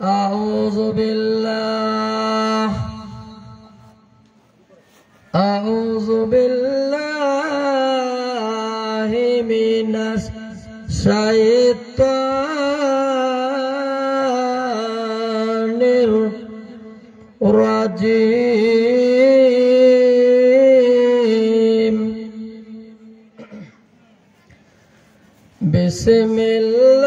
أعوذ بالله من الشيطان الرجيم بسم الله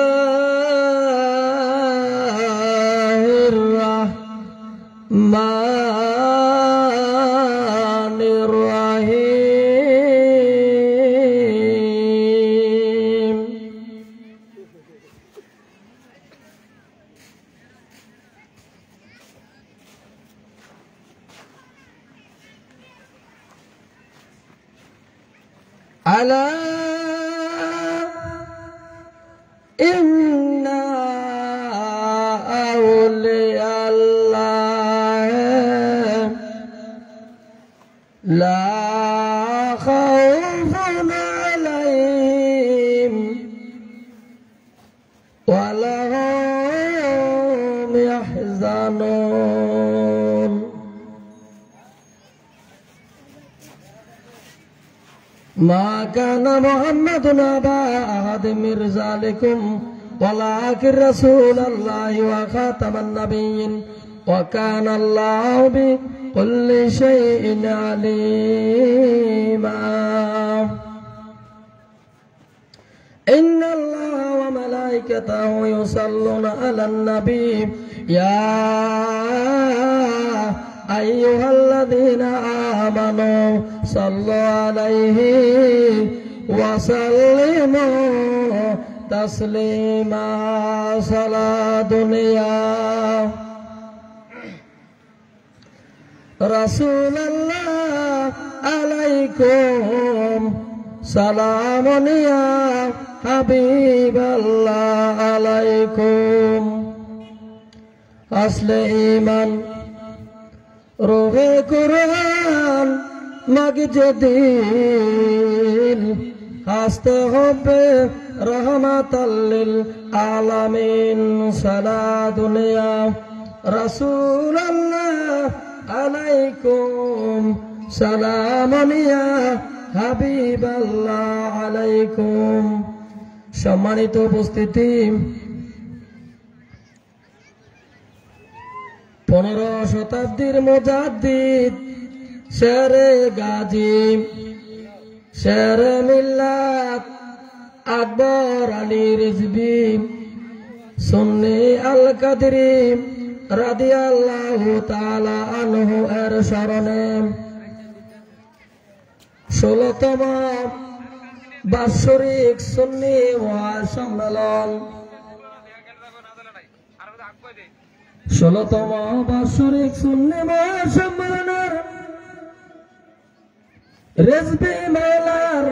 الرحمن الرحيم ألا إن أولياء الله لا خوف عليهم ولا هم يحزنون ما كان محمد أبا أحد من رجالكم ولكن رسول الله وخاتم النبيين وكان الله بكل شيء عليما إن الله وملائكته يصلون على النبي يا أيها الذين آمنوا صلوا عليه وسلموا تسليما صلاة دنيا رسول الله عليكم سلام يا حبيب الله عليكم أصل إيمان روح قرآن مجد دين هستحب رحمة للعالمين صلاة دنيا رسول الله عليكم سلام يا حبيب الله عليكم সম্মানিত উপস্থিতি 15 শতাব্দীর মুজাদ্দিদ শেরে গাজী শেরে মিল্লাত আকবর আলী রিজভী সুন্নি আল কাদরি রাদিয়াল্লাহু তাআলা আনহু এর স্মরণে 16তম বাৎসরিক সুন্নি মহাসম্মেলন 16তম বাৎসরিক সুন্নি মহাসম্মেলনের রেজবি মেলার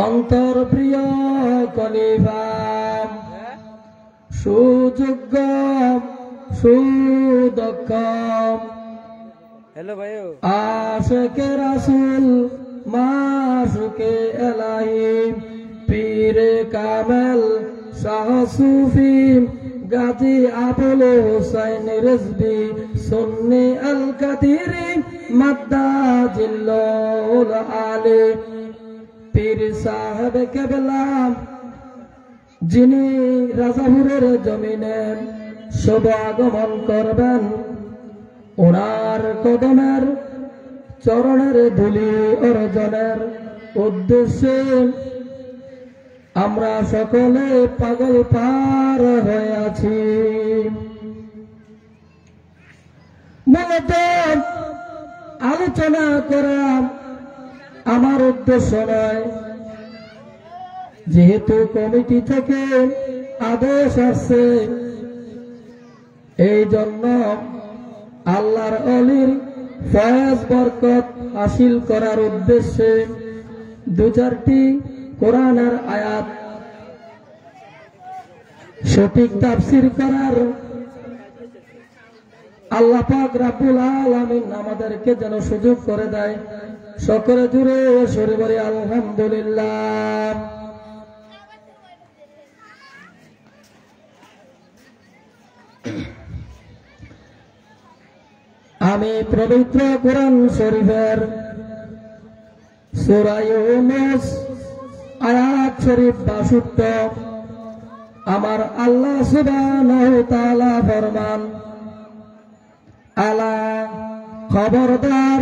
অন্তরপ্রিয় খলিফা সুযোগ্য সুদক্ষ আশিকে রাসূল মাশুকে এলাহি পীরে কামেল শাহ সুফি গাজী আবুল হুসাইন রিজভী সুন্নি আল কাদিরি মাদ্দাজিল্লাহুল আলী পীর সাহেব কেবলা যিনি রাজাপুরের জমিনে শুভ আগমন করবেন ওনার কদমের চরণের ধুলি অর্জনের উদ্দেশ্যে আমরা সকলে পাগল পার হয়ে আছি। মূলত আলোচনা করা আমার উদ্দেশ্য নয়, যেহেতু কমিটি থেকে আদেশ আসছে, এই জন্য আল্লাহর অলির ফয়েজ বরকত হাসিল করার উদ্দেশ্যে দু চারটি কোরআনের আয়াত সঠিক তাফসীর করার আল্লাহ পাক রব্বুল আলামিন আমাদেরকে যেন সুযোগ করে দেয়। সকলে জুড়ে সরে বলি আলহামদুলিল্লাহ। আমি পবিত্র কোরআন শরীফের সূরা ইউনূস আয়াত শরীফ 62 আমার আল্লাহ সুবহানাহু ওয়া তাআলা ফরমান, আলা খবরদার,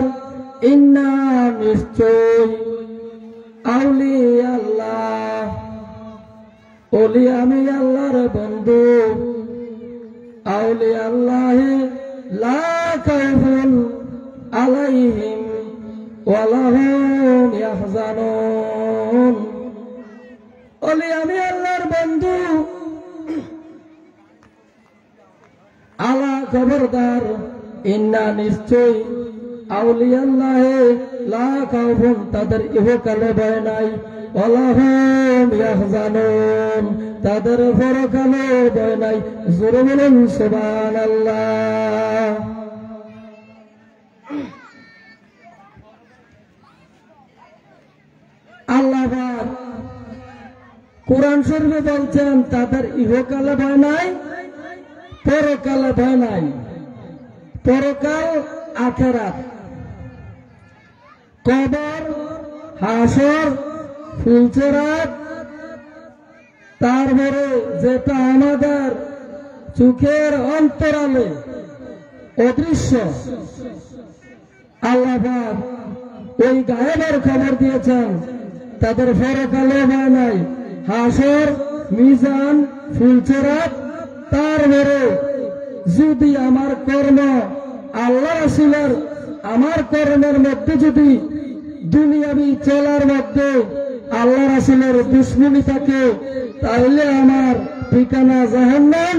ইন্না নিশ্চয়, আউলিয়া আল্লাহ, ওলি আমি আল্লাহর বন্ধু, আউলিয়া আল্লাহ লা খাউফুন আলাইহিম ওয়া লা হুম ইয়াহজানুন। ওলি আমি আল্লাহর বন্ধু, আলা খবরদার, ইন্না নিশ্চয়, আউলিয়া আল্লাহ লা খাউফুন তাদের ইহকালে ভয় নাই, ওয়া লা হুম ইয়াহজানুন তাদের পরকালে ভয় নাই। জোরে বলুন সুবহানাল্লাহ। আল্লাহ পাক কোরআন শরীফে বলছেন তাদের ইহকালে ভয় নাই, পরকালে ভয় নাই। পরকাল আখিরাত, কবর, হাসর, ফুলচেরাত, তারপরে যেটা আমাদের চোখের অন্তরালে অদৃশ্য, আল্লাহ পাক ওই গায়েবের খবর দিয়েছেন তাদের পরকালে ভয় নাই। হাসর, মিজান, ফুলচেরাত, তারপরে যদি আমার কর্ম আল্লাহ রাসূলের আমার কর্মের মধ্যে যদি দুনিয়াবি চলার মধ্যে আল্লাহ রাসূলের দুশমনী থাকে, তাহলে আমার ঠিকানা জাহান্নাম।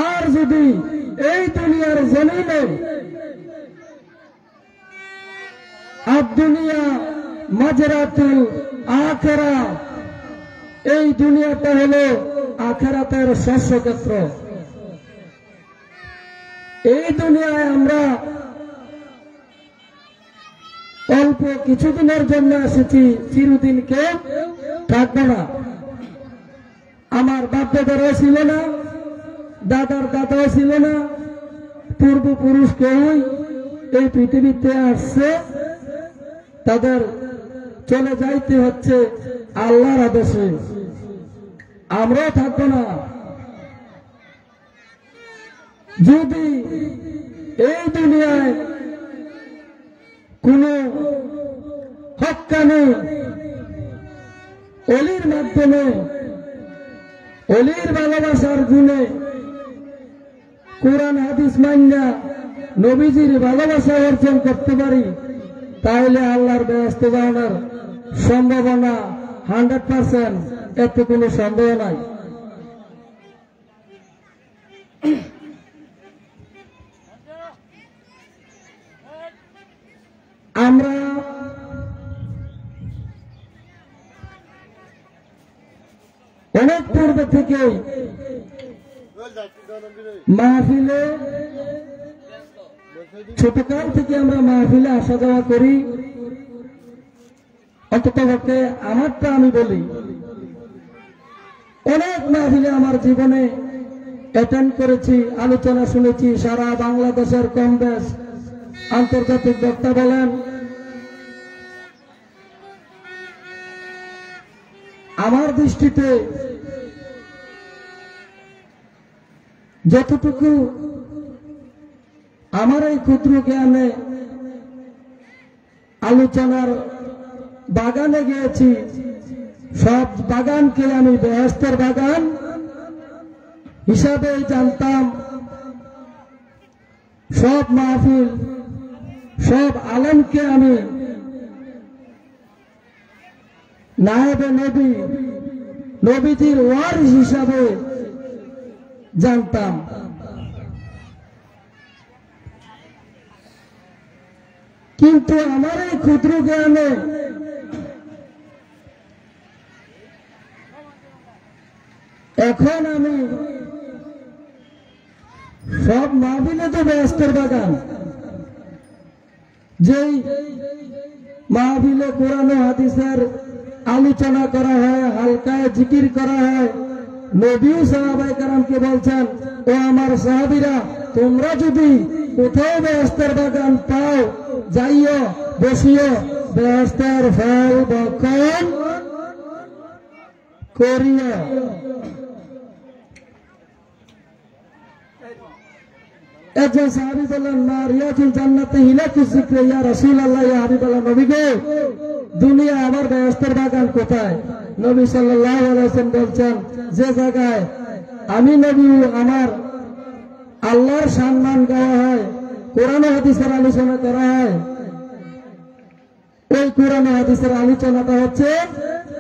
আর যদি এই দুনিয়ার জমিনে আদ-দুনিয়া মাজরাতুল আখিরা, এই দুনিয়াটা হলো আখিরাতের শস্যক্ষেত্র। এই দুনিয়ায় আমরা অল্প কিছুদিনের জন্য এসেছি, চিরদিন কেউ থাকবে না। আমার বাপ দাদারাও ছিল না, দাদার দাদাও ছিল না, পূর্বপুরুষ কেউই এই পৃথিবীতে আসছে, তাদের চলে যাইতে হচ্ছে আল্লাহর আদেশে। আমরাও থাকবো না। যদি এই দুনিয়ায় কোন হক্কানি অলির মাধ্যমে, অলির ভালোবাসার গুণে কোরআন হাদিস মাইনা নবীজির ভালোবাসা অর্জন করতে পারি, তাহলে আল্লাহর বেহেশতে যাওয়ার সম্ভাবনা 100%, এতে কোনো সন্দেহ নাই। আমরা অনেক পূর্বে থেকে মাহফিলে, ছোটকাল থেকে আমরা মাহফিলে আসা যাওয়া করি। অন্তত পক্ষে আমারটা আমি বলি, অনেক মাহফিলে আমার জীবনে অ্যাটেন্ড করেছি, আলোচনা শুনেছি। সারা বাংলাদেশের কম বেশ আন্তর্জাতিক বক্তা বলেন, আমার দৃষ্টিতে যতটুকু আমার এই ক্ষুদ্র জ্ঞানে আলোচনার বাগানে গিয়েছি, সব বাগানকে আমি বেহেশতের বাগান হিসাবে জানতাম। সব মাহফিল, সব আলেমকে আমি নায়েবে নবী, নবীজির ওয়ারিস হিসাবে জানতাম। কিন্তু আমার এই ক্ষুদ্র জ্ঞানে এখন আমি সব মাহফিলে তো বেহেশতের বাগান, যেই মাহফিলে কোরআন ও হাদিসের আলোচনা করা হয়, হালকায় জিকির করা হয়, নবীও সাহাবায়ে কেরামকে বলছেন, ও আমার সাহাবীরা, তোমরা যদি কোথাও বেহেশতের বাগান পাও, যাইও, বসিও, বেহেশতের ফল ভক্ষণ করিও। একজন সাহাবী বললেন, মা রিয়াজুল জান্নাতে হিলাকুজ যিকরি ইয়া রাসূলুল্লাহ, ইয়া হাবিবাল্লাহ, নবী গো, দুনিয়া আমার বেহেশতের বাগান কোথায়? নবী সাল্লাল্লাহু আলাইহি ওয়াসাল্লাম বলছেন, যে জায়গায় আমি নবী আমার আল্লাহর সম্মান গাওয়া হয়, কোরআন ও হাদিসের আলোচনা করা হয়, ওই কোরআন ও হাদিসের আলোচনাটা হচ্ছে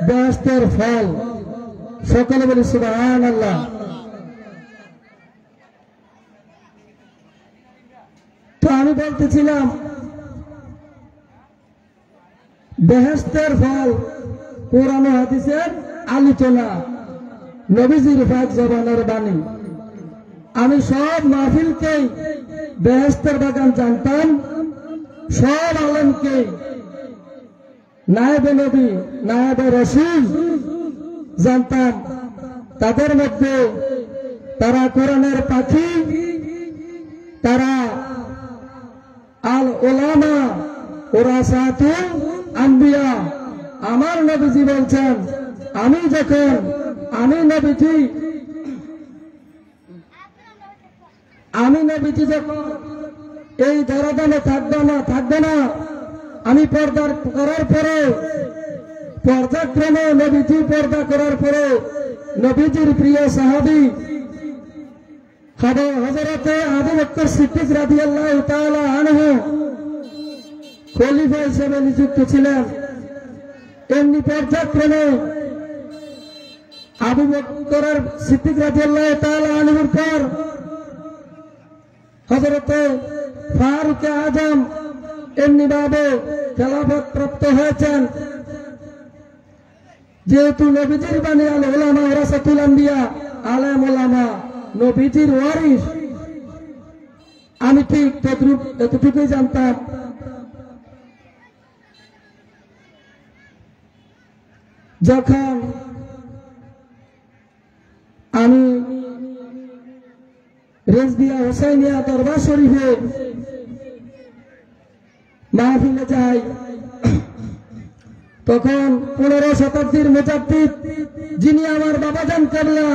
বেহেশতের ফল। সকলে বলি সুবহানাল্লাহ। তো আমি বলতেছিলাম, বেহেশতের ফল কোরআন ও হাদিসের আলোচনা, নবীজির পাক জবানের বাণী। আমি সব মাহফিলকেই বেহেশতের বাগান জানতাম, সব আলেমকে নায়েবে নবী, নায়েবে রাসূল জানতাম। তাদের মধ্যে তারা কোরআনের পাখি, তারা আল উলামা ওরাসাতুল আম্বিয়া। আমার নবীজি বলছেন, আমি নবীজি যখন এই ধরাধামে থাকবে না, আমি পর্দা করার পরে, পর্যায়ক্রমে নবীজি পর্দা করার পরে নবীজির প্রিয় সাহাবী হযরতে আবু বকর সিদ্দিক রাদিয়াল্লাহু তাআলা আনহু খলিফা হিসেবে নিযুক্ত ছিলেন। এমনি পর্যায়ক্রমে আবু বকর সিদ্দিক রাদিয়াল্লাহু তাআলা আনহুর পর হযরতে ফারুক আযম এমনি ভাবে খেলাফত প্রাপ্ত হয়েছেন। যেহেতু নবীজির বাণী আল উলামা ওরাসাতুল আম্বিয়া, আলেম উলামা নবীজির ওয়ারিস, আমি ঠিক এতটুকুই জানতাম। যখন আমি রেজবিয়া হোসাইনিয়া দরবার শরীফে মাহফিলে যাই, তখন 15 শতাব্দীর মুজাদ্দিদ, যিনি আমার বাবাজান কেবলা,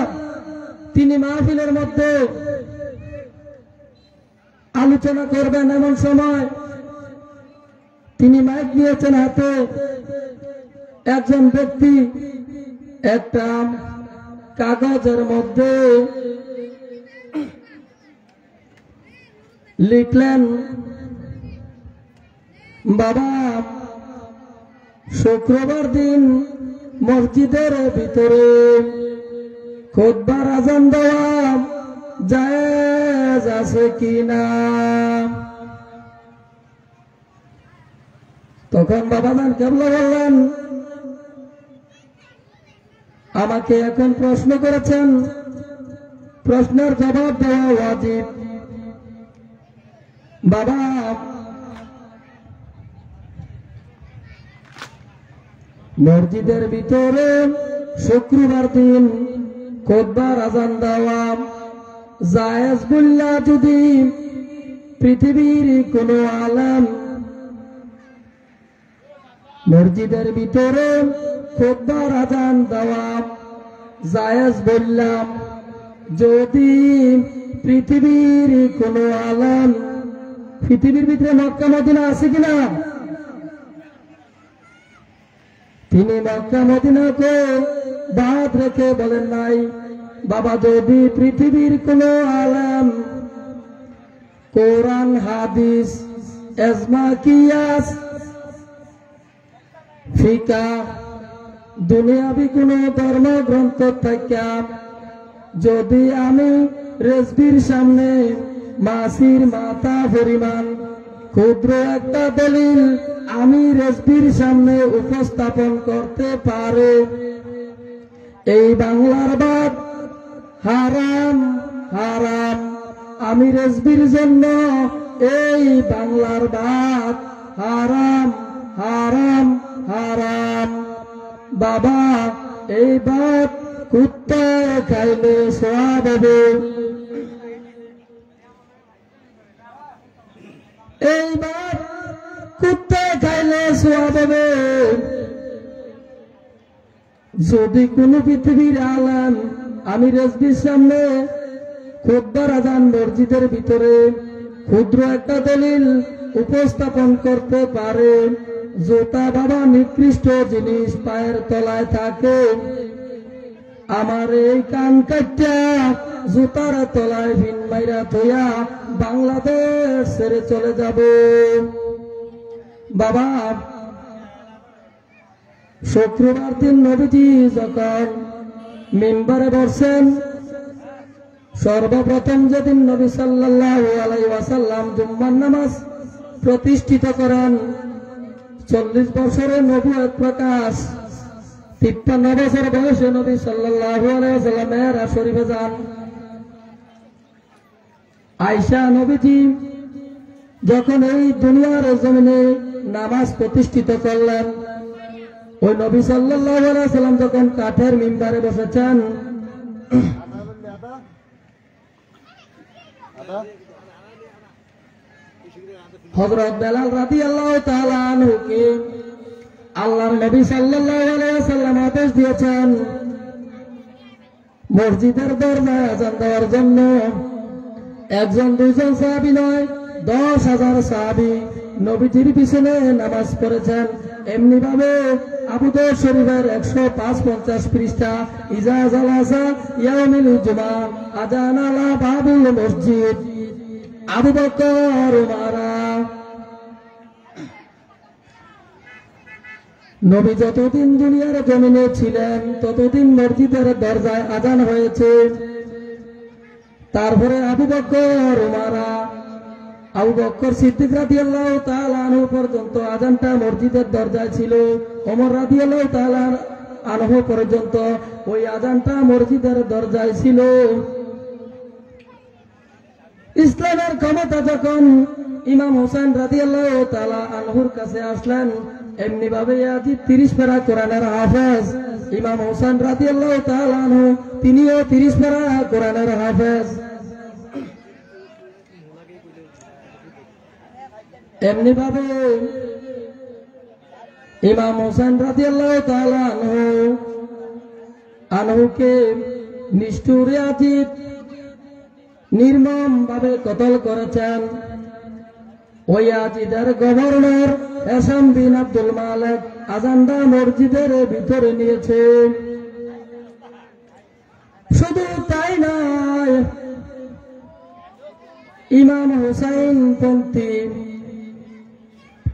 তিনি মাহফিলের মধ্যে আলোচনা করবেন। এমন সময় তিনি মাইক নিয়েছেন হাতে। একজন ব্যক্তি একটা কাগজের মধ্যে লিখলেন, বাবা, শুক্রবার দিন মসজিদের ভিতরে খুতবার আজান দেওয়া জায়েজ আছে কিনা? তখন বাবাজান কেবলা বললেন, আমাকে এখন প্রশ্ন করেছেন, প্রশ্নের জবাব দেওয়া ওয়াজিব। বাবা, মসজিদের ভিতরে শুক্রবার দিন খুতবার আজান দেওয়া জায়েজ বললা যদি পৃথিবীর কোন আলেম মসজিদের ভিতরে খুতবার আজান দেওয়া জায়েজ বললাম, যদি পৃথিবীর কোন আলেম, পৃথিবীর ভিতরে মক্কা মদিনা আছে কিনা? তিনি মক্কা মদিনাকে বাদ রেখে বলেন নাই, বাবা, যদি পৃথিবীর কোন আলেম কোরআন হাদিস এজমা কিয়াস ফিকা দুনিয়াবি কোন ধর্মগ্রন্থ থেকে যদি আমি রেজবির সামনে মাসির মাথা পরিমাণ ক্ষুদ্র একটা দলিল আমি রেজবির সামনে উপস্থাপন করতে পারে, এই বাংলার বাদ হারাম হারাম, আমি রেজবির জন্য এই বাংলার বাদ হারাম হারাম হারাম। বাবা, এই বাদ কুত্তায় খাইলে সওয়াব হবে। এইবার কুত্তায় খাইলে সওয়াব হবে। যদি কোন পৃথিবীর আলেম আমি রেজবির সামনে খুতবার আজান মসজিদের ভিতরে ক্ষুদ্র একটা দলিল উপস্থাপন করতে পারে, জুতা বাবা নিকৃষ্ট জিনিস পায়ের তলায় থাকে, আমার এই কান কাটা জুতার তলায় ভিন মাইরা থইয়া বাংলাদেশ ছেড়ে চলে যাব। বাবা, শুক্রবার দিন নবীজি যখন মিম্বারে বসছেন, সর্বপ্রথম যেদিন নবী সাল্লাল্লাহু আলাইহি ওয়াসাল্লাম জুম্মার নামাজ প্রতিষ্ঠিত করেন, 40 বছরের নবুয়ত প্রকাশ, 53 বছর বয়সে নবী সাল্লাল্লাহু আলাইহি ওয়াসাল্লাম মেরাজ শরীফে যান। আয়েশা নবীজি যখন এই দুনিয়ার জমিনে নামাজ প্রতিষ্ঠিত করলেন, ওই নবী সাল্লাল্লাহু আলাইহি ওয়াসাল্লাম যখন কাঠের মিম্বারে বসেছেন, হযরত বেলাল রাদিয়াল্লাহু তাআলা আনহুকে আল্লাহর নবী সাল্লাল্লাহু আলাইহি ওয়াসাল্লাম আদেশ দিয়েছেন মসজিদের দরজায় আযান দেওয়ার জন্য। একজন দুইজন সাহাবী নয়, 10,000 সাহাবী নবীজির পিছনে নামাজ পড়েছেন। এমনি ভাবে আবু দাউদ শরীফের 155 পৃষ্ঠা, ইজা জালাসা ইয়াউমিল জুমআ আযান আলা বাবুল মসজিদ, আবু বকর উমারা। নবী যতদিন দুনিয়ার জমিনে ছিলেন ততদিন মসজিদের দরজায় আযান হয়েছে। তারপরে আবু বকর উমারা, আবু বকর সিদ্দিক রাদিয়াল্লাহু তাআলা আনহু পর্যন্ত আযানটা মসজিদের দরজায় ছিল। ওমর রাদিয়াল্লাহু তাআলা আনহু পর্যন্ত ওই আযানটা মসজিদের দরজায় ছিল। ইসলামের ক্ষমতা যখন ইমাম হোসেন রাদিয়াল্লাহু তাআলা আনহুর কাছে আসলেন, এমনি ভাবে আজি 30 পারা কোরআনের হাফেজ ইমাম হোসেন রাদিয়াল্লাহু তাআলা আনহু, তিনিও 30 পারা কোরআনের হাফেজ। এমনি ভাবে ইমাম হোসেন রাদিয়াল্লাহু তাআলা আনহুকে নিষ্ঠুর ইয়াজিদ নির্মম ভাবে কতল করেছেন। ওই ইয়াজিদের গভর্নর হেশাম বিন আব্দুল মালিক আযানটা মসজিদের ভিতরে নিয়েছে। শুধু তাই নয়, ইমাম হুসাইন পন্থী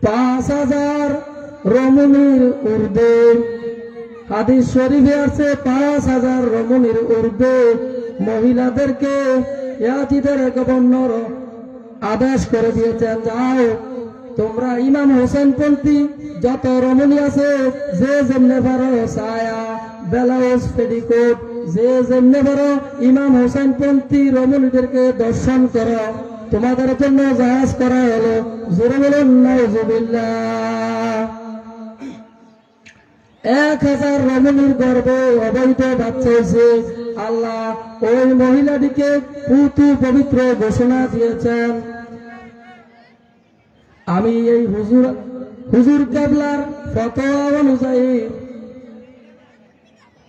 5000 রমণীর ঊর্ধ্বে, হাদিস শরীফে আছে 5000 রমণীর ঊর্ধ্বে মহিলাদেরকে ইয়াজিদের গভর্নর আদেশ করে দিয়েছেন, যাও তোমরা ইমাম হোসেন পন্থী যত রমণী আছে যে যেমনে পারো সায়া ব্লাউজ পেটিকোট যে যেমনে পারো ইমাম হোসেন পন্থী রমণীদেরকে দর্শন করো, তোমাদের জন্য জায়েজ করা হলো। জোরে বলুন নাউজুবিল্লাহ। 1000 রমণীর গর্ভে অবৈধ বাচ্চা হয়েছে। আল্লাহ ওই মহিলাটিকে পুতু পবিত্র ঘোষণা দিয়েছেন। আমি এই হুজুর কেবলার ফতোয়া অনুযায়ী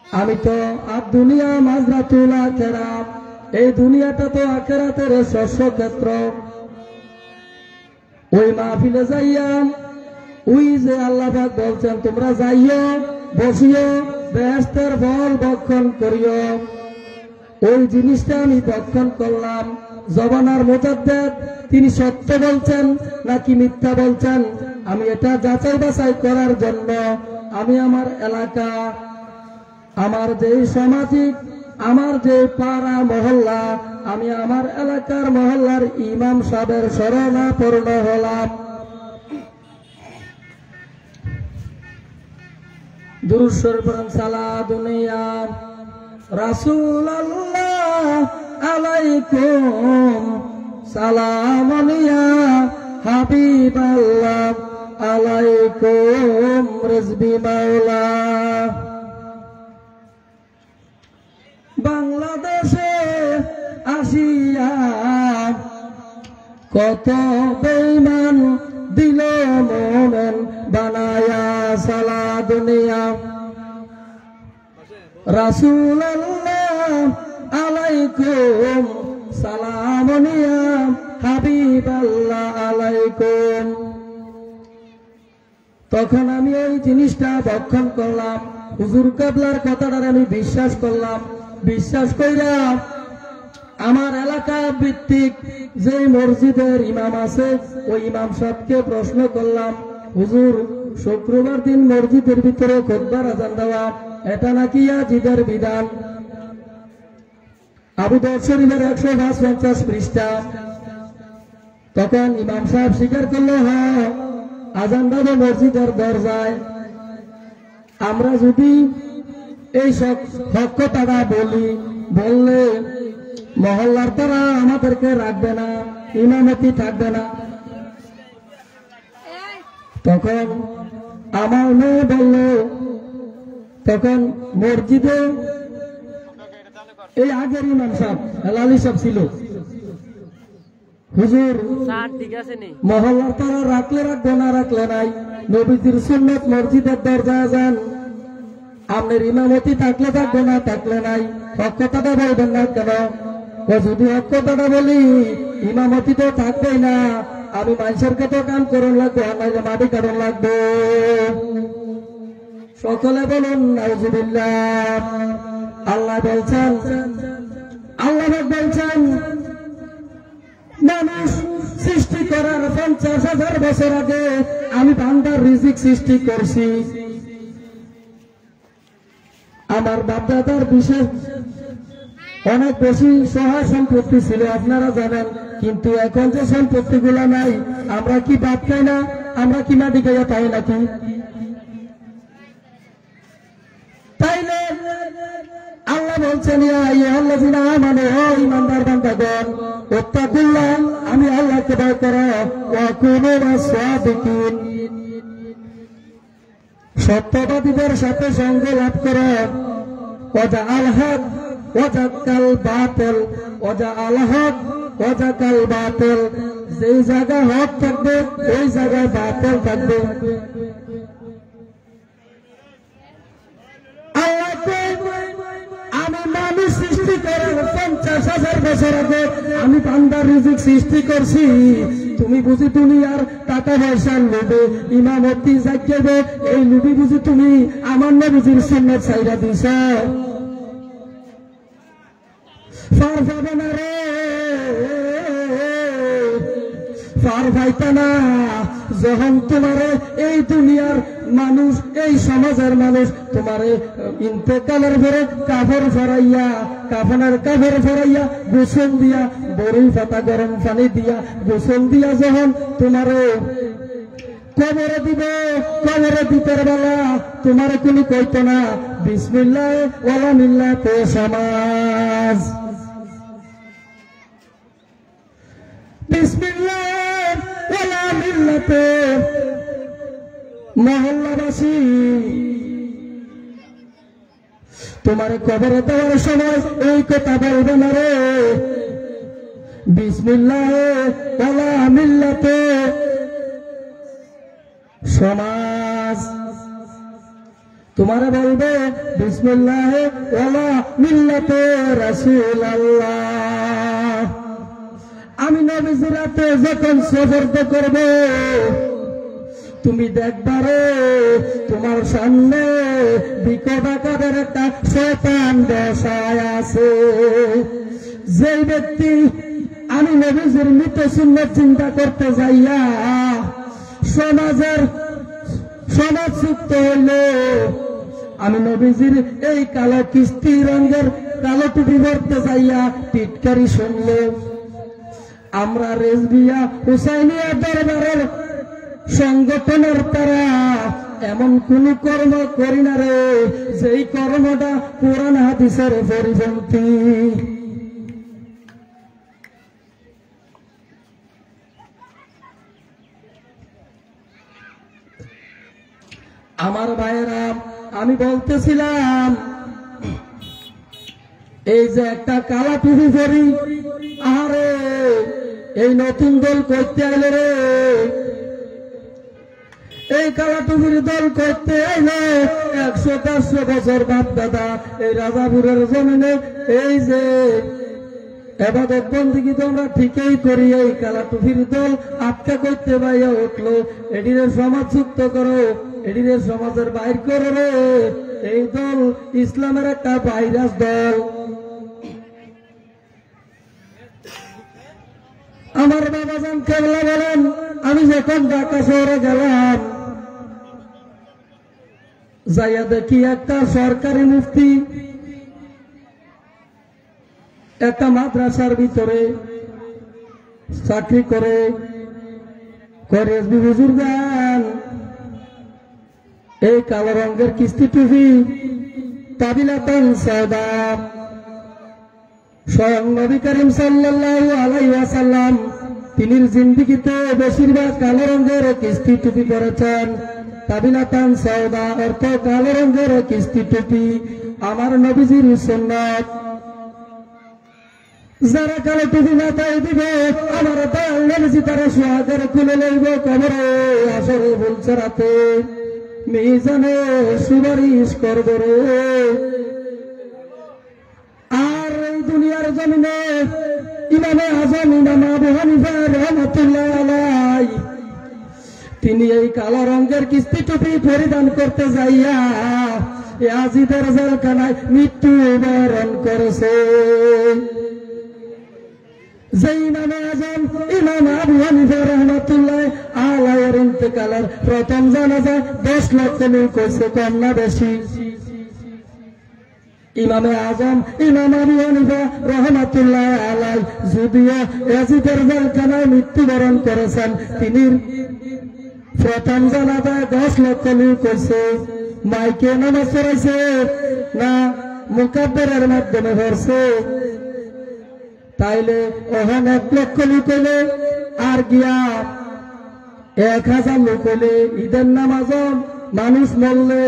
আমি তো দুনিয়া মাজরাতুল আখিরাত, এই দুনিয়াটা তো আখিরাতের শস্য ক্ষেত্র। ওই মাহফিলে যাইয়া ওই যে আল্লাহ পাক বলছেন তোমরা যাইও বসিও বেহেশতের ফল ভক্ষণ করিও, ওই জিনিসটা আমি ভক্ষণ করলাম। জবানার মুজাদ্দিদ তিনি সত্য বলছেন নাকি মিথ্যা বলছেন, আমি এটা যাচাই বাছাই করার জন্য আমি আমার এলাকা, আমার যে সামাজিক, আমার যে পাড়া মহল্লা, আমি আমার এলাকার মহল্লার ইমাম সাহেবের শরণাপন্ন হলাম। দুরূদ শরীফ পড়েন। সালাদুনিয়া রাসূলুল্লাহ আলাইকুম সালামুনিয়া হাবিবাল্লাহ আলাইকুম রিজবি মাওলা। আসিয়া কত বেঈমান দিল মোমেন বানায়া সালা দুনিয়া রাসূলুল্লাহ আলাইকুম সালামুনিয়া হাবিবাল্লাহ আলাইকুম। তখন আমি ওই জিনিসটা ভক্ষণ করলাম, হুজুর কেবলার কথাটা আমি বিশ্বাস করলাম। বিশ্বাস কইরা আমার এলাকা ভিত্তিক যে মসজিদের ইমাম আছে ওই ইমাম সাহেবকে প্রশ্ন করলাম, হুজুর শুক্রবার দিন মসজিদের ভিতরে খুতবার আযান দেওয়া এটা নাকি ইয়াজিদের বিধান? আবু দাউদ শরীফের 150 পৃষ্ঠা। তখন ইমাম সাহেব স্বীকার করলো, হ্যাঁ আযান দেব মসজিদের দরজায়। আমরা যদি এই হক কথাটা বললে মহল্লার তারা আমাদেরকে রাখবে না, ইমামতি থাকবে না। তখন আমার মেয়ে বলল, তখন মসজিদে এই আগের ইমাম সাহেব লালি সাহেব ছিল, হুজুর মহল্লার তারা রাখলে রাখবে না রাখলে নাই, নবীজির সুন্নাত মসজিদের দরজায় যান, আপনার ইমামতি থাকলে থাকবে না থাকলে নাই, হক কথাটা বলবেন না কেন? ও যদি হক কথাটা বলি ইমামতি তো থাকবেই না, আমি মানুষের তো কাম করুন লাগবো, নাইলে মাটি কারণ লাগবে। সকলে বলুন নাউজুবিল্লাহ। আল্লাহ বলছেন মানুষ সৃষ্টি করার 50,000 বছর আগে আমি বান্দার রিজিক সৃষ্টি করছি। আমার বাপদাদার বিশেষ অনেক বেশি সহায় সম্পত্তি ছিল আপনারা জানেন, কিন্তু এখন যে সম্পত্তি গুলা নাই, আমরা কি বাপ খাই না? আমরা কি মাটি খাইয়া পাই নাকি? তাইলে আল্লাহ বলছেন ইমানদার বান্দাগণ ওয়াত্তাকুল্লাহ, আমি আল্লাহকে ভয় করো, ওয়া কুনু মাস-সাদিকিন, সত্যবাদীদের সাথে সঙ্গ লাভ করো। ওয়াজাআল হক ওয়াজাকাল বাতিল, ওয়াজাআল হক ওয়াজাকাল বাতিল, যেই জায়গায় হক থাকবে ওই জায়গায় বাতিল থাকবে। আমি মানুষ সৃষ্টি করার 50,000 বছর আগে আমি বান্দার রিজিক সৃষ্টি করছি। তুমি বুঝি দুনিয়ার টাকা পয়সার লোভে ইমামতি জাগবে, এই লোভে বুঝি তুমি আমার নবীজির সুন্নাত ছাইরা দিছ? ফার পাবে না রে, ফার পাইতা না। যখন তোমারে এই দুনিয়ার মানুষ, এই সমাজের মানুষ তোমারে ইন্তেকালের পরে কাফর ফরাইয়া, কাফনের কাফর ফরাইয়া গোসল দিয়া, বড়ই পাতা গরম পানি দিয়া গোসল দিয়া যখন তোমারে কবরে দিব, কবরে দিতের বেলা তোমার কোনো কইতো না বিসমিল্লাহ ওয়ালা মিল্লাতে সমাজ, বিসমিল্লাহ ওয়ালা মিল্লাতে মহল্লাবাসী। তোমার কবরে দেওয়ার সময় এই কথা বলবে না রে, বিসমিল্লাহ ওয়ালা মিল্লাতে সমাজ। তোমারে বলবে বিসমিল্লাহ ওয়ালা মিল্লাতে রাসূলুল্লাহ। আমি নবীজির রাতে যখন সফরত করব, তুমি দেখবারে তোমার সামনে বিকটাকারের একটা শয়তান বসায় আছে। যেই ব্যক্তি আমি নবীজির মৃত সুন্নাত চিন্তা করতে যাইয়া সমাজযুক্ত হইল, আমি নবীজির এই কালো কিস্তি রঙের কালো টুপি পরতে যাইয়া টিটকারি শুনল। আমরা রেজবিয়া হুসাইনিয়া দরবারের সংগঠনের তারা এমন কোন কর্ম করি না রে, যেই কর্মটা কোরআন হাদিসের পরিপন্থী। আমার ভাইয়েরা, আমি বলতেছিলাম এই যে একটা কালা টুপি পরি, আরে এই নতুন দল করতে আইলে রে, এই কালা টুপির দল করতে আইলে 100-400 বছর বাপ দাদা এই রাজাপুরের জমিনে এই যে এবাদত বন্দিগি তো আমরা ঠিকই করি, এই কালা টুপির দল আটকা করতে পাইয়া উঠলো। এটিরে সমাজ যুক্ত করো, এটিরে সমাজের বাইর করো রে। এই দল ইসলামের একটা ভাইরাস দল। আমার বাবাজান কেবলা বলেন, আমি যখন ঢাকা শহরে গেলাম, যাইয়া দেখি একটা সরকারি মুফতি একটা মাদ্রাসার ভিতরে চাকরি করে, হুজুরগান এই কালো রঙের কিস্তি টুপি, তাবিলাতান সাদা। স্বয়ং নবী করিম সাল্লাল্লাহু আলাইহি ওয়াসাল্লাম তিনি জিন্দেগিতে বেশিরভাগ কালো রঙের কিস্তি টুপি পরেছেন। তাবিলাতান সাদা অর্থ কালো রঙের কিস্তি টুপি আমার নবীজির সুন্নাত। যারা কালো টুপি মাথায় দিবে আমার দয়াল নবীজি তারা সোহাগের খুলে লইব কবরে, আসরে ফুলচরাতে মিজানে সুপারিশ করব রে। আর এই দুনিয়ার জমিনে ইমামে আজম ইমাম আবু হানিফা রাহমাতুল্লাহ আলাইহি তিনি এই কালো রঙের কিস্তি টুপি পরিধান করতে যাইয়া ইয়াজিদের জেলখানায় মৃত্যুবরণ করেছে। যে ইমামে আজম ইমাম আবু হানিফা রাহমাতুল্লাহ আলাইহির ইন্তেকালের প্রথম জানাজায় 10 লক্ষ লোক হয়েছে, কম না বেশি। ইমামে আজম ইমাম আবু হানিফা রাহমাতুল্লাহ আলাইহি যদিও ইয়াজিদের জেলখানায় মৃত্যুবরণ করেছেন, তিনি প্রথম জানাজায় 10 লক্ষ লোক হয়েছে। মাইকে নামাজ পড়াইছে না মুকাব্বিরের মাধ্যমে পড়ছে? তাইলে ওখানে 1 লক্ষ লোক হইলে আর গিয়া 1000 লোক হইলে ঈদের নামাজ মানুষ মরলে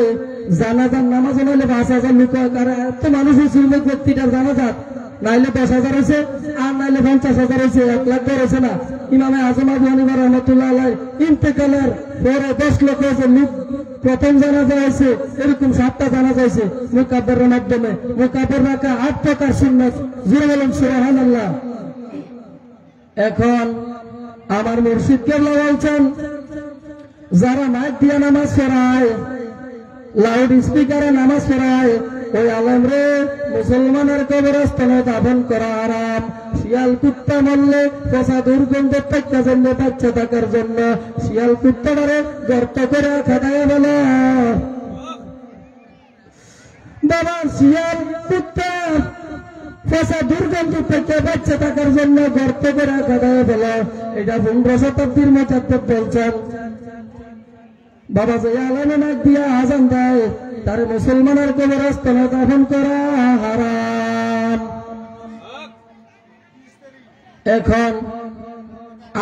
জানাজার নামাজ হইলে 5000 লোক, এত মানুষ হয়েছিল ব্যক্তিটার জানাজাত, নাইলে 10,000 হয়েছে আর নাইলে 50,000 হয়েছে, 1 লাখ হয়েছে না। ইমামে আজম আবু হানিফা রাহমাতুল্লাহ আলাইহি ইন্তেকালের পরে 10 লক্ষ হয়েছে লোক প্রথম জানাজা হয়েছে। এরকম 7টা জানাজা হয়েছে মুকাব্বিরের মাধ্যমে। মুকাব্বির রাখা 8 প্রকার সুন্নাত। জোরে বলুন সুবহানাল্লাহ। এখন আমার মুর্শিদ কেবলা বলছেন, যারা মাইক দিয়া নামাজ পড়ায়, লাউড স্পিকারে নামাজ পড়ায়, ওই আলেম রে মুসলমানের কবরস্থানে দাফন করা আরাম। শিয়াল কুত্তা মরলে পচা দুর্গন্ধের টাকা জন্য বাচ্চা থাকার জন্য শিয়াল কুত্তাটারে গর্ত করে খাটাইয়া বল, বাবা শিয়াল কুত্তা পচা দুর্গন্ধ থেকে বাচ্চা থাকার জন্য গর্ত করে খাটাইয়া বল। এটা 15 শতাব্দীর মুজাদ্দিদ বলছেন। বাবা যে আলেমে নাক দিয়া আজান দেয় তার মুসলমানের কবরস্থানে দাফন করা হারাম। এখন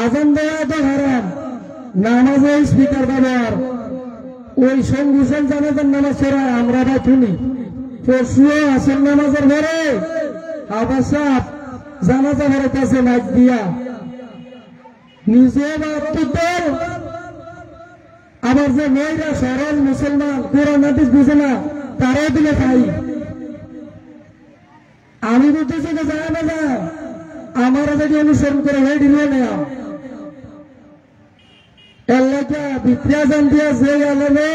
আজান দেওয়া তো হারাম, নামাজে স্পিকার ব্যবহার, ওই সংঘর্ষণ জানাজার নামাজ পড়ায় আমরা বা শুনি। পরশুও আসল নামাজের ঘরে আবার সাপ জানাজা ভরাইতেছে নাক দিয়া, নিজে বা আত্মীয়। আবার যে মেয়েরা সরল মুসলমান কোরআন হাদিস বুঝে না তারাও দিলে খাই। আমি বলতেছি যে যায় না যা আমার যদি অনুসরণ করে হয়ে দিল নেয়া এলাকা বিক্রিয়া জান দিয়া যে আলেমে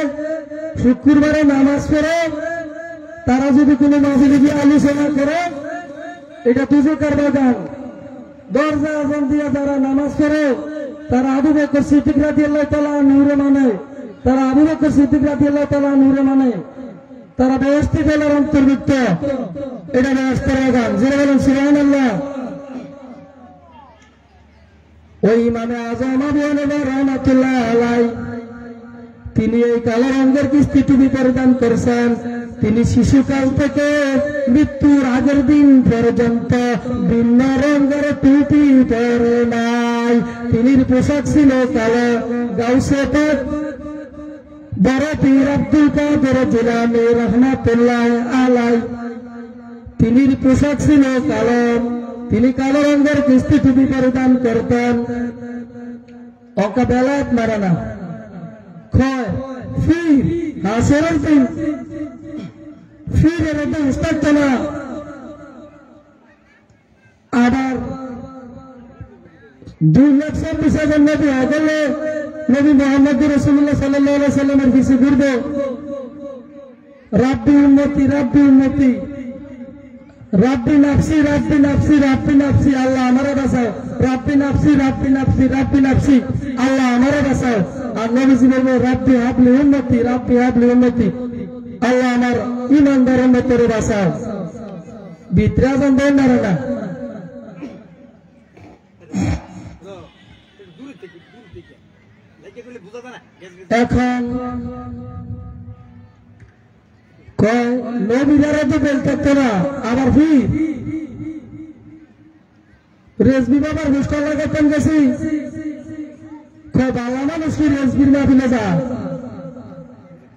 শুক্রবারে নামাজ পড়ে তারা যদি কোনো মাহফিলে গিয়ে আলোচনা করে এটা তুজুকার বাগান। দরজা আজান দিয়া যারা নামাজ পড়ে তারা আবু বকর সিদ্দিক রাদিয়াল্লাহু তাআলা নূরে মানে, তারা আবু বকর সিদ্দিক রাদিয়াল্লাহু তাআলা নূরে মানে, তারা বেহেশতি দলের অন্তর্ভুক্ত। এটা বেহেশতের বাগান। যারা বলেন সুবহানাল্লাহ। ওই ইমামে আজম আবু হানিফা রাহমাতুল্লাহ আলাইহি তিনি এই কালো রঙের কিস্তি টুপি পরিধান করেছেন। তিনি শিশুকাল থেকে মৃত্যুর আগের দিন পর্যন্ত ভিন্ন রঙের টুপি পরে নাই। তিনি পোশাক ছিল কালো। গাউসে পাক বড় পীর আব্দুল কাদের জিলানী রাহমাতুল্লাহ আলাইহি তিনি পোশাক ছিল কালো, তিনি কালো রঙের কিস্তি টুপি পরিধান করতেন। অকা বেলায় মারা না খয় ফির হাসের দিন ফির এর মধ্যে উস্তাদ না। আবার 2,26,000 নবী আগলে নবী মোহাম্মদ রাসূলুল্লাহ সাল্লাল্লাহু আলাইহি সাল্লামের পিছে ঘুরবে, রাব্বি উম্মতি রাব্বি উম্মতি, রাব্বি নাফসি রাব্বি নাফসি রাব্বি নাফসি, আল্লাহ আমারে বাঁচাও, রাব্বি নাফসি রাব্বি নাফসি রাব্বি নাফসি, আল্লাহ আমারে বাঁচাও। আর নবীজি বলবে রাব্বি হাবলি উম্মতি রাব্বি হাবলি উম্মতি, আল্লাহ আমার ঈমানদার উম্মতের বাঁচাও। ভিতরে আজান দেন না না এখন নবীরা তো বলতে না। আবার ফির রেজবি বাবার গোষ্ঠা লাগাতেন গেছি, বালা মানুষ কি রেজবির মাহফিলে যা।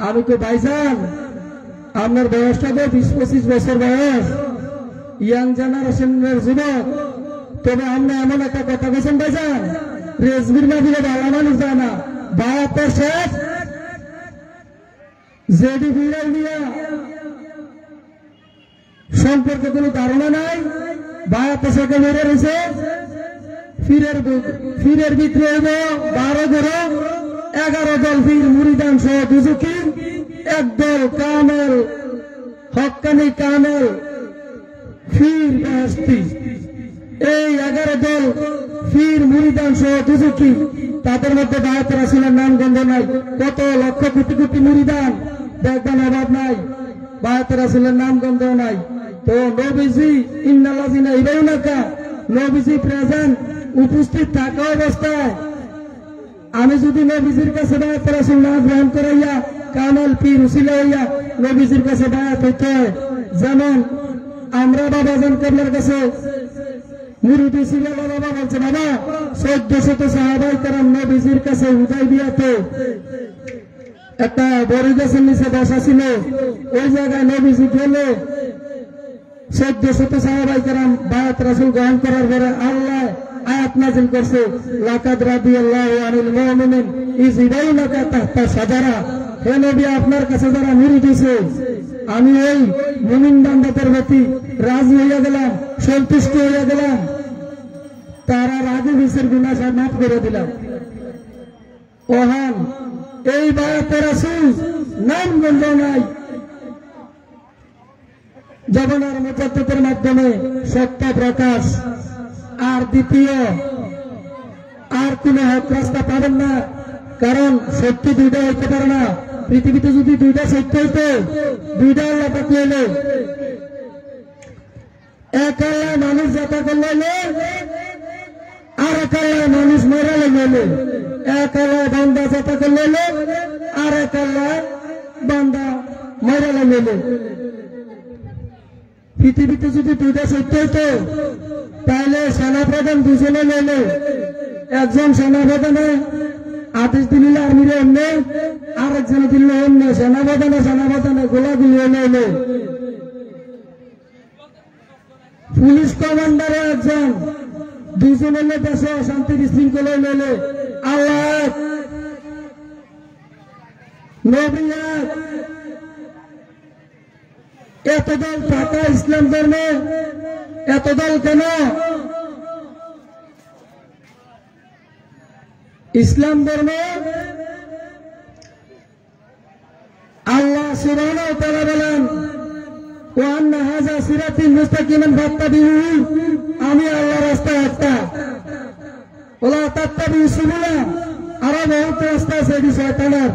আমি তো ভাইজান আপনার বয়সটা তো 20-25 বছর বয়স, ইয়াং জেনারেশনের যুবক, তবে আপনি এমন একটা কথা বলছেন ভাইজান রেজবির মাহফিলে বালা মানুষ যায় না। বায়াতের শেষ জেডি বিড়াল নিয়ে সম্পর্কে কোনো ধারণা নাই, বায়াতের সাথে মেরে রয়েছে। ফিরের ভিতরে 12 করে 11 দল ফির মুরিদান সহ দুজুকি, একদল কামেল হক্কানি কামেল ফির বেহেশতি। এই 11 দল ফির মুরিদান সহ দুজুকি, তাদের মধ্যে বায়াতের রাসূলের নাম গন্ধ নাই। কত লক্ষ কোটি কোটি মুরিদান দেখবেন, অভাব নাই, বায়াতের রাসূলের নাম গন্ধ নাই। তো নবীজি ইন্নাল্লাযিনা ইউবাইয়ুনাকা, নবীজি প্রেজেন্ট উপস্থিত থাকা অবস্থায় আমি যদি নবীজির কাছে বায়াতের রাসূল না গ্রহণ করাইয়া কামেল পীর উসিলা হইয়া নবীজির কাছে বায়াত হইতে, যেমন আমরা বাবাজান কেবলার কাছে মুরিদ ছিল, বাবা বলছে বাবা 1400 সাহাবায়ে কেরাম নবীজির কাছে হুদায়বিয়াতে একটা বড়ি গাছের নিচে বসা ছিল, ওই জায়গায় নবীজি গেলে 1400 সাহাবায়ে কেরাম বায়াত রাসূল গ্রহণ করার পরে আল্লাহ আয়াত নাযিল করছে, লাকাদ রাদিয়াল্লাহু আনিল মুমিনিন ইয ইউবাইয়ুনাকা তাহতা শাজারা। হে নবী আপনার কাছে যারা মুরিদ হইছে, আমি ওই মুমিন বান্দাদের প্রতি রাজি হইয়া গেলাম, সন্তুষ্ট হইয়া গেলাম, তারা রাগে বিশের গুনাহ সব মাফ করে দিলাম। ওহান এই বায়াতের রাসূল নাম গন্ধ নাই, জবানের মুজাদ্দিদের মাধ্যমে সত্য প্রকাশ। আর দ্বিতীয় আর কোন হক রাস্তা পাবেন না, কারণ সত্য দুইটা হইতে পারে না। পৃথিবীতে যদি দুইটা সত্য হইতো, দুইটা আল্লাহ পাক লইলে, এক আল্লাহ মানুষ যাতা করলে, আর এক আল্লাহ মানুষ মরালে গেলে, এক আল্লাহ বান্দা যাতা করলে, আর এক আল্লাহ বান্দা মরালে গেলে। পৃথিবীতে যদি দুইটা সত্য হইতো, তাহলে সেনাপ্রধান দুজনে লইলে, একজন সেনাপ্রধানে আদেশ দিল আর্মিরে এমনি, আরেকজন দিল এমনি, সেনাপ্রধানে গোলাগুলি লইলে, পুলিশ কমান্ডারও একজন, দুজন হলে দেশে অশান্তি বিশৃঙ্খলা লইলে। আল্লাহ নবী এক, এত দল থাকা ইসলাম ধর্মে, এত দল কেন? ইসলাম ধর্মে আল্লাহ সুবহানাহু ওয়া তাআলা বলেন, ওয়া আন্না হাযা সিরাতি মুস্তাকিমান ফাত্তাবিউহু, আমি আল্লাহর রাস্তা একটা, ওয়া তাত্তাবিউ সুবুলা, আরো বহুত রাস্তা আছে এটি শয়তানের,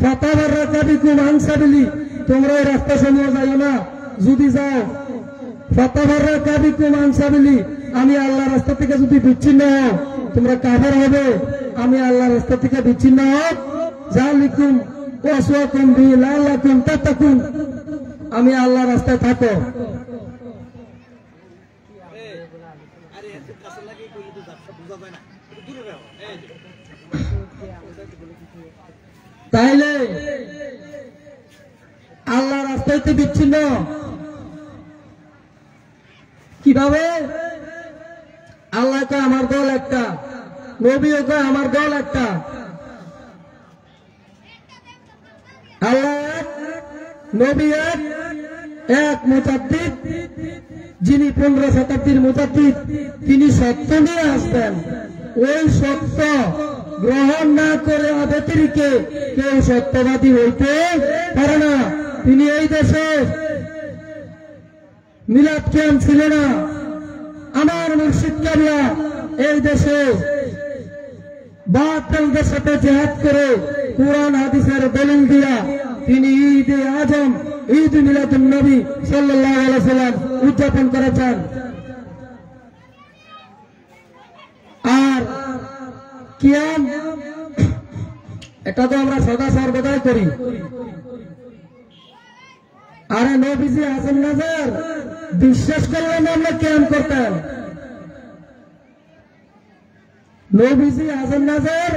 ফাতাবাররাকা বিকুম আন সাবিলি, তোমরা এই রাস্তা সমূহ যাইও না, যদি যাও ফাতাবাররাকা বিকুম আন সাবিলি, আমি আল্লাহর রাস্তা থেকে যদি বিচ্ছিন্ন হও তোমরা কাফের হবে। আমি আল্লাহর রাস্তা থেকে বিচ্ছিন্ন হও, যালিকুম ওয়াসওয়াকুম বিহি লাআল্লাকুম তাত্তাকুন, আমি আল্লাহর রাস্তায় থাকো। তাইলে আল্লাহ রাস্তায় বিচ্ছিন্ন কিভাবে? আল্লাহ কয় আমার দল একটা, নবীও কয় আমার দল একটা। আল্লাহ এক, নবী এক, এক মুজাদ্দিদ, যিনি 15 শতাব্দীর মুজাদ্দিদ, তিনি সত্য নিয়ে আসবেন। ওই সত্য গ্রহণ না করে অব্যতিরিকে কেউ সত্যবাদী হইতে পারে না। তিনি এই দেশে মিলাদ ক্যাম্প ছিল না। আমার মুর্শিদ কেবলা এই দেশে বাতিলদের সাথে জিহাদ করে কুরআন হাদিসের দলিল দিয়া তিনি ঈদে আজম, ঈদ মিলাদুন নবী সাল্লাল্লাহু আলাইহি ওয়াসাল্লাম উদযাপন করেছেন। আর কিয়াম এটা তো আমরা সদা সর্বদাই করি। আরে নবীজি হাসান নাজার বিশ্বাস করলেন আমরা কিয়াম করতেন। নবীজি হাসান নাজার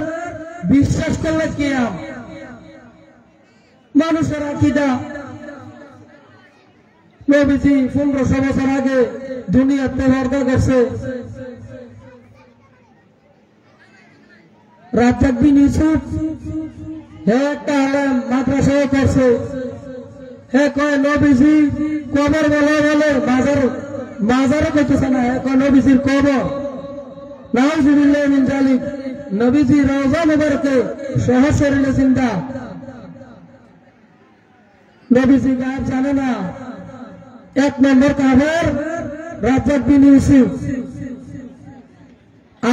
বিশ্বাস করলে কিয়াম। মানুষের আকীদা নবীজি 1500 বছর আগে দুনিয়াতে পর্দা করছে। রাজ্জাক বিন ইউসুফ হে একটা আলেম, মাদ্রাসাও করছে। হে কয় নবীজি কবর বলে বলে মাজারও করতেছে না। হে কয় নবীজির কবর, নাউযুবিল্লাহ মিন যালিক। নবীজি রওজা মুবারকে সহ শরীরে জিন্দা। নবীজি গায়েব জানে না। 1 নম্বর কাফের রাজ্জাক বিন ইউসুফ।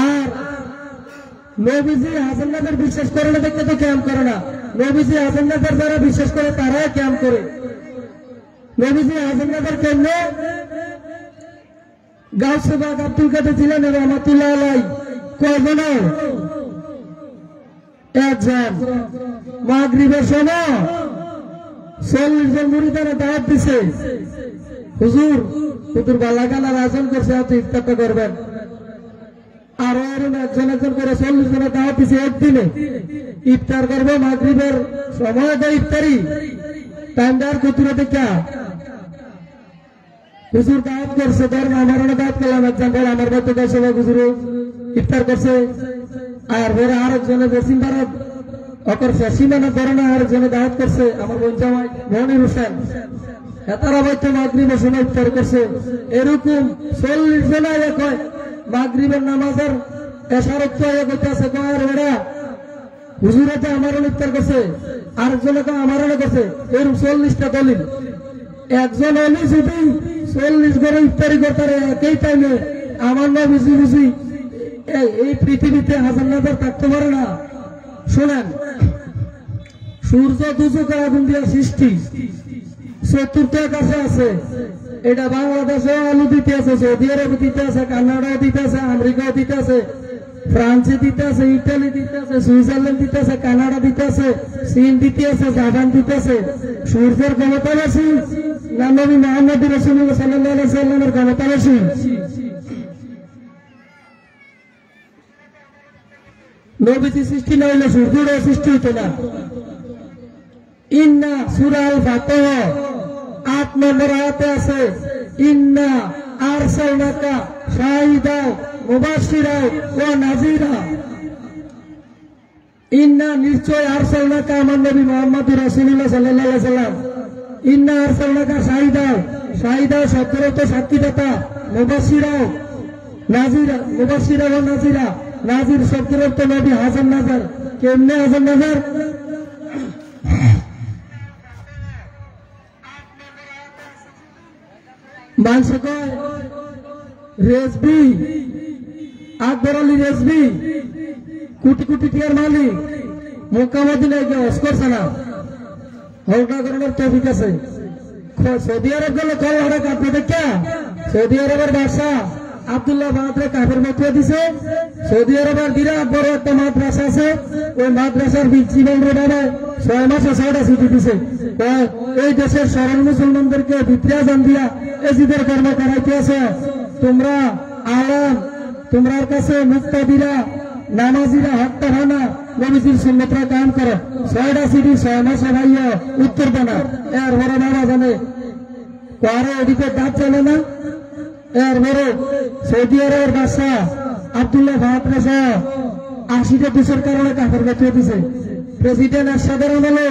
আর নবীজি হাসান নাজার বিশ্বাস করে না দেখতে তো ক্যাম্প করে না। নবীজি হাসান নাজার যারা বিশ্বাস করে তারাই ক্যাম্প করে। নবীজি হাসান নাজার কেমনে? গাউসে বাগ আব্দুল কাদের জিলানী রহমাতুল্লাহ আলাইহি কয়জন? একজন। মাগরিবের সময় 40 জন মুরিদারা দাওয়াত দিছে, হুজুর বালাগানার আয়োজন করছে, আপনি ইফতারটা করবেন। আর এরকম একজন একজন করে 40 জনের দাওয়াত দিছে। একদিনে ইফতার করবো, মাগরিবের সময় তো ইফতারি টাইম দেওয়ার কুতুরে দেখা হুজুর দাওয়াত করছে। ধরেন আমার দাওয়াত করলাম, একজন বলে আমার বাড়িতে দেয় সবাই হুজুর ইফতার করছে। আর বলে আরেকজনে বসিম ভারত অকরছে সীমানা ধরনের আরেকজনে দাওয়াত করছে, আমার বোন জামাই মনির হোসেন, তারা হয়তো মাগরিবের সময় ইফতার করছে। এরকম 40 জনা এক হয় মাগরিবের নামাজের এশারত করতেছে। কয়ের বেড়া হুজুরে তো আমারও ইফতার করছে, আরেকজনে তো আমারও করছে। এরকম 40টা দলিল। একজন হলে যদি 40 করে ইফতারি করতে একই টাইমে, আমার না বুঝি বুঝি এই পৃথিবীতে হাজার নাজার থাকতে পারে না। শোনেন, সূর্য দুচোখে আগুন দিয়ে সৃষ্টি, চতুর্থ কাছে আছে। এটা বাংলাদেশে আলু দিতে আছে, সৌদি আরব দিতে আছে, কানাডাও দিতে আছে, আমেরিকাও দিতে আছে, ফ্রান্সে দিতে আছে, ইটালি দিতে আছে, সুইজারল্যান্ড দিতে আছে, কানাডা দিতে আছে, চীন দিতে আছে, জাপান দিতে আছে। সূর্যের ক্ষমতা বেশি না নবী মুহাম্মদ রাসূলুল্লাহ সাল্লাল্লাহু আলাইহি ওয়াসাল্লামের ক্ষমতা বেশি? নবীজি সৃষ্টি না হইলে সূর্যেরও সৃষ্টি হইত না। ইন্না সূরা আল ফাতিহা 8 নম্বর আয়াতে আছে, ইন্না আরসালনাকা শাহিদাও মুবাশশিরাও ওয়া নাযীরা। ইন্না নিশ্চয় আরসালনাকা আমার নবী মুহাম্মদ রাসূলুল্লাহ সাল্লাল্লাহু আলাইহি ওয়াসাল্লাম। ইন্না আরসালনাকা শাহিদাও, শাহিদাও শব্দের অর্থ সাক্ষীদাতা, মুবাশশিরাও নাযীরা, মুবাশশিরা ওয়া নাযীরা। নাজির শব্দের অর্থ নবী হাসান নাজার। কেমনে হাসান নাজার? মানুষ কয় রেজবি, আকবর আলী রেজবি কোটি কোটি টিয়ার মালিক, মক্কা মদিনায় গিয়ে হজ করছে না, হজ না করানোর তৌফিক আছে। সৌদি আরব গেলে কল হারা কাঁপবে দেখা। সৌদি আরবের বাদশাহ আব্দুল্লাহ বাহাদুর কাফের মতো দিছে। সৌদি আরবের বিরাট বড় একটা মাদ্রাসা আছে, ওই মাদ্রাসার জীবন বাবা 6 মাসে 6টা ছুটি দিছে। এই দেশের সরল মুসলমানদেরকে ভিতরে জান দিয়া এজিদের কর্ম করাইতে আছে। তোমরা আলেম, তোমার কাছে মুক্তাদিরা, নামাজিরা হত্যা হয় না, নবীজির সুন্নতরা কায়েম করো। 6টা ছুটি 6 মাসে ভাইয়া উত্তর দেনা। এর বড় বাবা জানে কারো এদিকে দাঁত চলে না। এরপরে সৌদি আরবের বাদশাহ আব্দুল্লাহ ফাহাদ রাজা 80টা দেশের কারণে কাফের বাঁচিয়ে দিছে। প্রেসিডেন্ট এরশাদের আমলে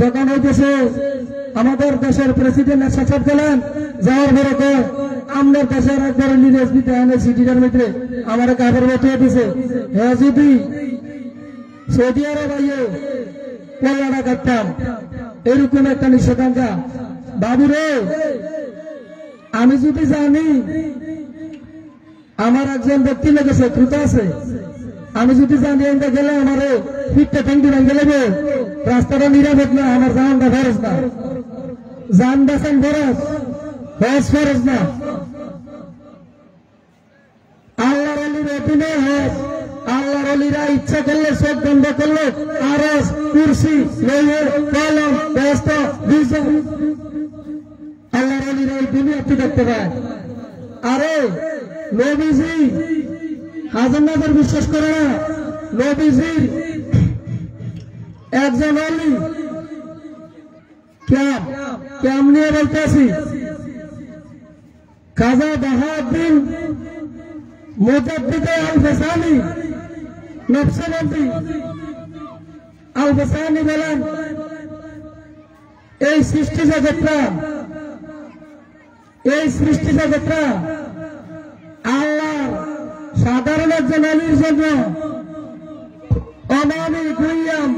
যখন হইতেছে আমাদের দেশের প্রেসিডেন্ট এরশাদ সাহেব গেলেন, যাওয়ার পরে কয় আমাদের দেশের একবারে লিডার্স বিধানে সিটিটার মধ্যে আমার কাফের বাঁচিয়ে দিছে। হ্যাঁ, যদি সৌদি আরব আইয়ে কল্যাণা করতাম এরকম একটা নিষেধাজ্ঞা, বাবুরে আমি যদি জানি আমার একজন ব্যক্তি লেগে শত্রুতা আছে, আমি যদি জানি এটা গেলে আমার ফিটটা ঠেঙ্গি ভেঙে গেলে রাস্তাটা নিরাপদ না, আমার জানটা ফরজ না, জান বাঁচান ফরজ, হজ ফরজ না। আল্লাহর অলির অধীনে হজ, আল্লাহর অলিরা ইচ্ছা করলে চোখ বন্ধ করলে আরশ কুরসি লইয়ে কলম ব্যস্ত দুইজন আল্লাহর অলিরা এই দুনিয়াতে দেখতে পায়। আরে নবীজি হাজার নাজার বিশ্বাস করে না, নবীজির একজন অলি কেমন নিয়ে বলতে আছি, খাজা বাহাউদ্দিন মুজাদ্দিদ আল ফেসানি নকশবন্দি আল ফেসানি বলেন, এই সৃষ্টি জগৎটা আল্লাহ সাধারণ একজন অলির জন্য অমানি গুইয়াম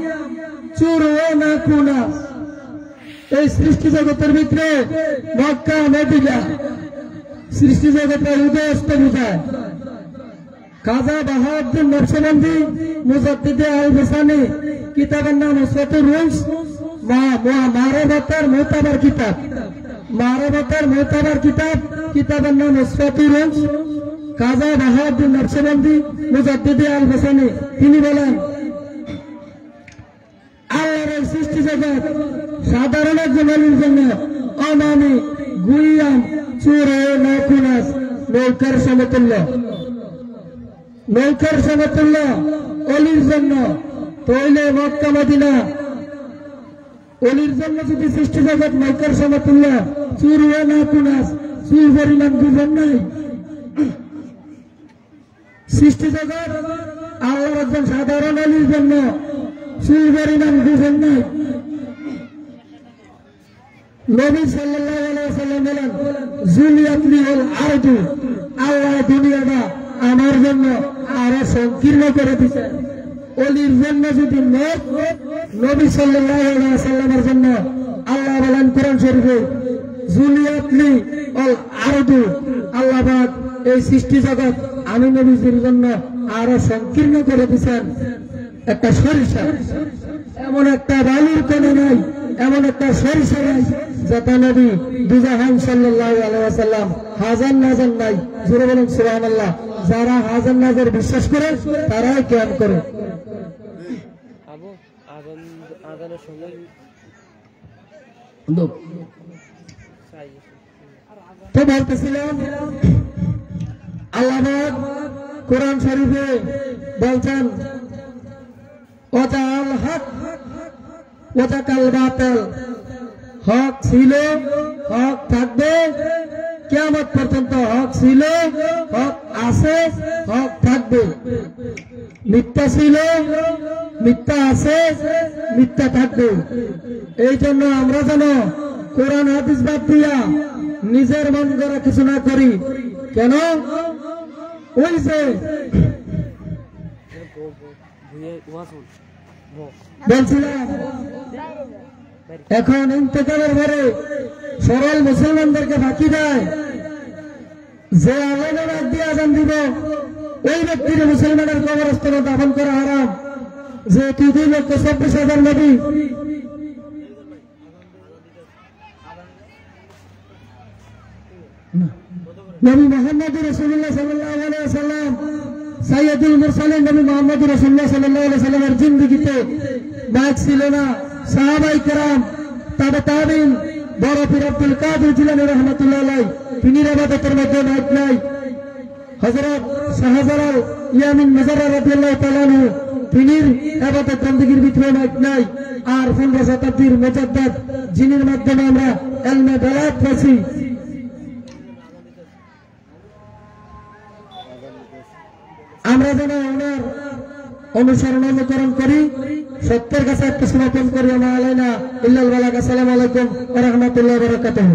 চুর ও না কুনা, এই সৃষ্টি জগতের ভিতরে মক্কা মদিনা সৃষ্টি জগতের উদয়স্ত বুঝায়। খাজা বাহাউদ্দিন নকশবন্দি মুজাদ্দিদ আল ফেসানি কিতাবের নাম নুসরাতুর রুলস মারফতের মোতাবার কিতাব, মারফতের মোতাবার কিতাব, কিতাবের নাম নুসরাতুর রুলস। খাজা বাহাউদ্দিন নকশবন্দি মুজাদ্দিদ আল ফেসানি তিনি বলেন, আল্লাহর সৃষ্টি জগৎ সাধারণ একজন অলির জন্য অমানি গুইয়াম চুর ও নাকুনাস নৌকার সমতুল্য, নৌকার সমতুল্য অলির জন্য। তৈলে মক্কা মদিনা অলির জন্য যদি সৃষ্টি জগৎ নৌকার সমতুল্য, চুর ও নাকুনাস চুর পরিমাণ বুঝেন নাই। সৃষ্টি জগৎ আল্লাহর একজন সাধারণ অলির জন্য চুর পরিমাণ বুঝেন নাই। নবী সাল্লাল্লাহু আলাইহি ওয়াসাল্লাম বলেন, জুলিয়াতলি ওয়াল আরদু, আল্লাহ দুনিয়াটা আমার জন্য আরো সংকীর্ণ করে দিয়েছে। অলির জন্য যদি নবী সাল্লাল্লাহু আলাইহি ওয়াসাল্লামের জন্য আল্লাহ বলেন কোরআন শরীফে, জুলিয়াতলি ওয়াল আরদু, আল্লাহ পাক এই সৃষ্টি জগৎ আমি নবীর জন্য আরো সংকীর্ণ করে দিয়েছেন। একটা সরিষা, এমন একটা বালুর কোণে নাই, এমন একটা সরিষা নাই যেটা নবী দুজাহান সাল্লাল্লাহু আলাইহি ওয়াসাল্লাম হাজার নাজার নাই। জোরে বলেন সুবহানাল্লাহ। যারা হাজার নাজার বিশ্বাস করে তারাই জ্ঞান করে। তো বলতেছিলাম আল্লাহ কোরআন শরীফে বলছেন, ওয়াজাল হক ওয়াজাকাল বাতিল, হক ছিল, হক থাকবে কিয়ামত পর্যন্ত, হক ছিল, হক আছে, হক থাকবে। মিথ্যা ছিল, মিথ্যা আছে, মিথ্যা থাকবে। এই জন্য আমরা যেন কোরআন হাদিস বাদ দিয়া নিজের মন করা কিছু না করি। কেন? ওই যে বলছিলাম এখন ইন্তেকালের পরে সরল মুসলমানদেরকে ফাঁকি দেয়, যে আলেমের রাত দিয়ে আজান দিব ওই ব্যক্তির মুসলমানের কবরস্থানে দাফন করা হারাম। যে 2,24,000 নবী নবী মুহাম্মদ রাসূলুল্লাহ সাল্লাল্লাহু আলাইহি ওয়াসাল্লাম সাইয়্যিদুল মুরসালিন নবী মুহাম্মদ রাসূলুল্লাহ সাল্লাল্লাহু আলাইহি ওয়াসাল্লামের জিন্দেগিতে মাইক ছিল না। সাহাবায়ে কেরাম, তাবেঈন, বড় পীর আব্দুল কাদের জিলানী রাহমাতুল্লাহ আলাইহি তিনি ইবাদতের মধ্যে মাইক নাই। হযরত শাহজালাল ইয়ামিন মাজার রাদিয়াল্লাহু তাআলা আনহু তিনি ইবাদত বندگির ভিতরে মাইক নাই। আর 15 শতাব্দীর মুজাদ্দিদ যিনির মাধ্যমে আমরা ইলমে বেলায়েত পেয়েছি, আমরা যেন ওনার অনুসরণ অনুকরণ করি, সত্যের কাছে আত্মসমর্পণ করি। আমা আলাইনা ইল্লাল বালাগ। আসসালামু আলাইকুম ওয়া রাহমাতুল্লাহি ওয়া বারাকাতুহু।